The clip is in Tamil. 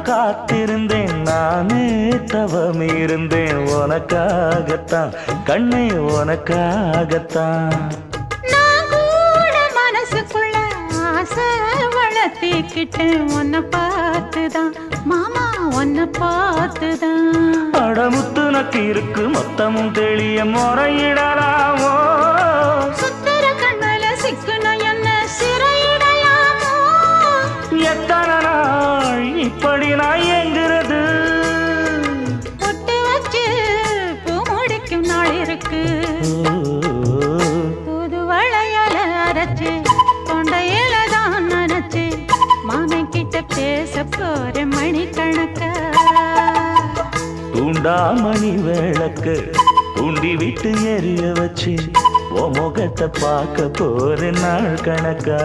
காத்திருந்தேன் நானே தவம் இருந்தேன் உனக்காகத்தான் கண்ணே உனக்காகத்தான் நான் கூட மனசுக்குள்ள ஆசை வளர்த்திக்கிட்டேன் உன்னை பார்த்துதான் மாமா உன்னை பார்த்துதான் அடமுத்து நக்கு இருக்கு மொத்தமும் தெளிய முறையிடலாமோ சுத்தர கண்மல சிக்குன என்ன சிறையிடலாமோ எத்தனை நாள் இப்படி நான் எங்கிறது பொட்டு வச்சு பூ முடிக்கும் நாள் இருக்கு புது வளையல அரைச்சு கொண்டையில தான் நினைச்சு மாமன் கிட்ட பேச போற மணிக்கணக்கா தூண்டாமணி விளக்கு தூண்டி விட்டு எரிய வச்சு உன் முகத்தை பார்க்க போற நாள் கணக்கா